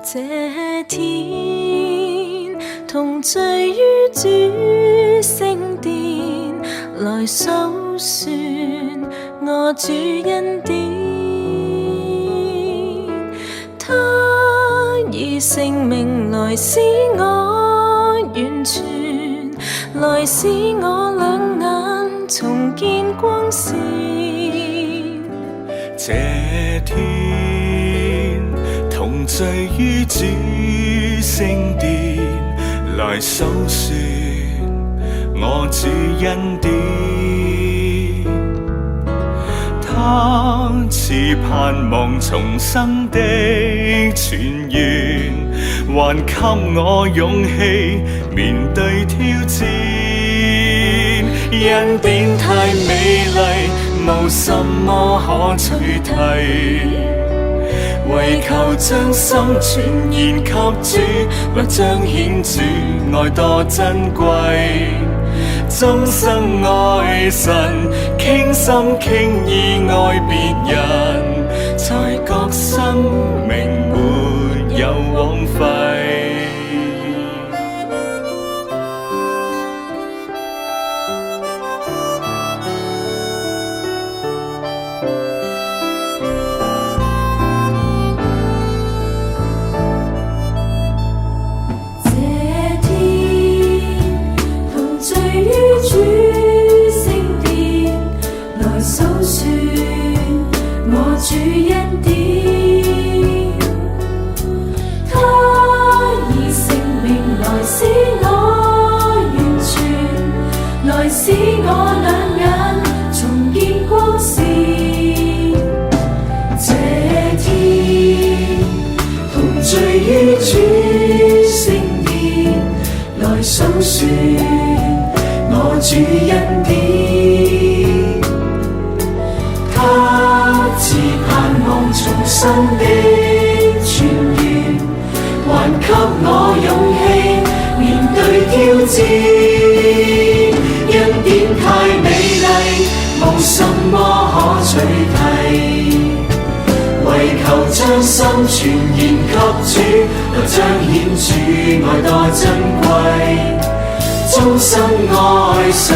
這天同聚於主聖殿，來數算我主恩典。他以性命來使我完全，來使我兩眼重見光線。這天同聚於主聖殿，來數算我主恩典。他賜盼望重生的泉源，還給我勇氣面對挑戰。恩典太美麗，無什麼可取替，為求將心全然給主，來彰顯主愛多珍貴。終生愛神，傾心傾意愛別人，才覺生命沒有枉費。主恩典，他以性命來使我完全，來使我兩眼重見光線。這天同聚於主聖殿，來數算我主恩典。自盼望重生的泉源，還給我勇氣面對挑戰。恩典太美麗，無什麼可取替，為求將心全然給主，來彰顯主愛多珍貴。終生愛神，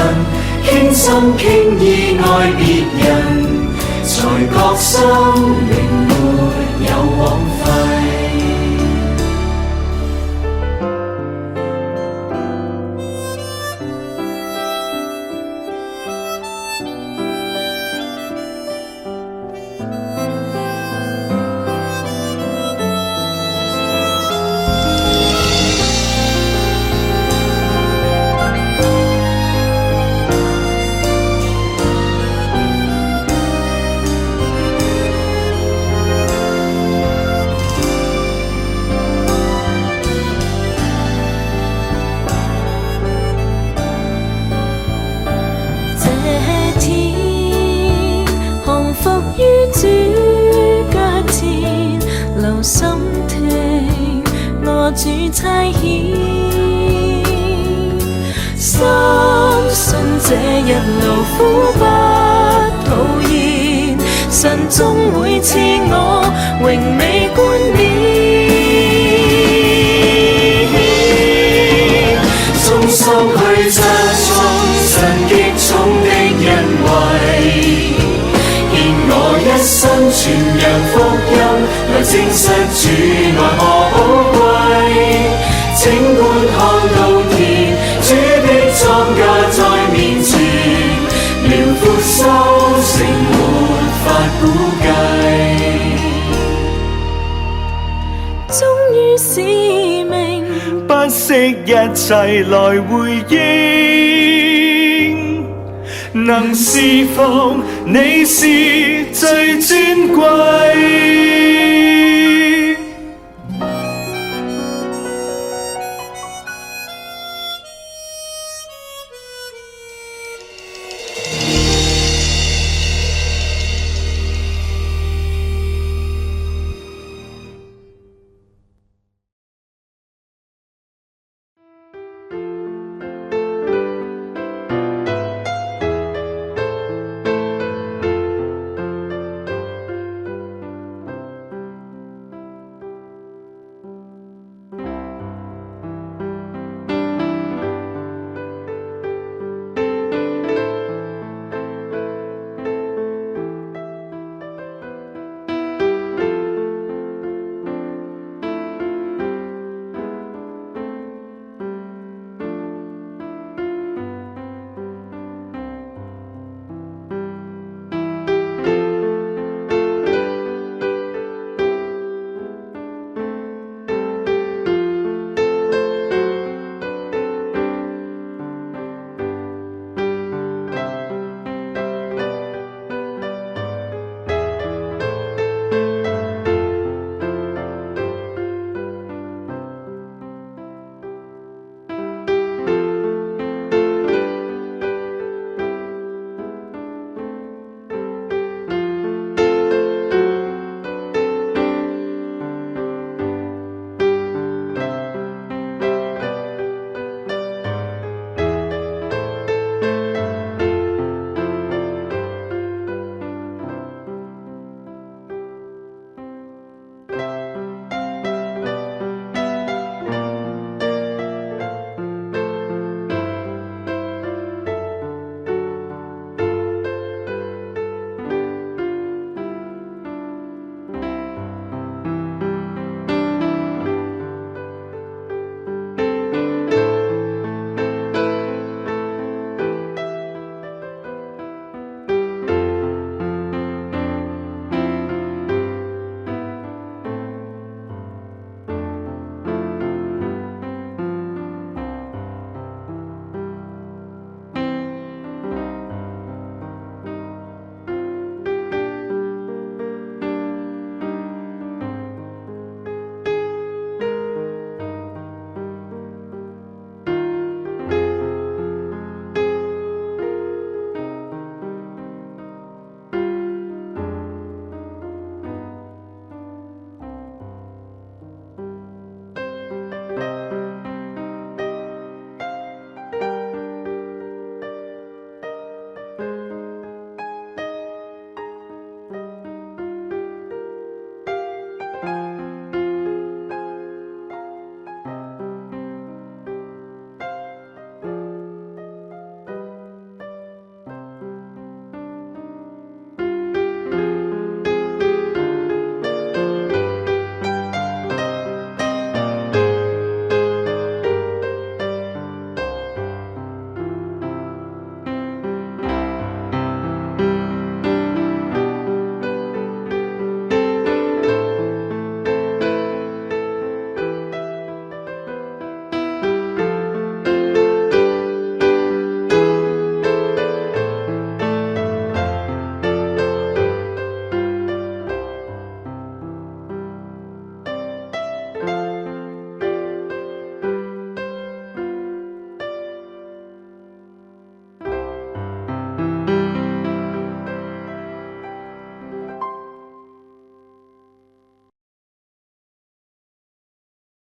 傾心傾意愛別人，才覺生命沒有枉費。主腳前留心聽我主差遣，深信這一路苦不徒然，神終會賜我榮美冠冕。終生去着重神極重的恩惠，我一生傳揚福音，來證實主愛何寶貴。請觀看到田，主的莊稼在面前，遼闊收成沒法估計。忠於使命，不惜一切來回應。能侍奉你是最尊貴。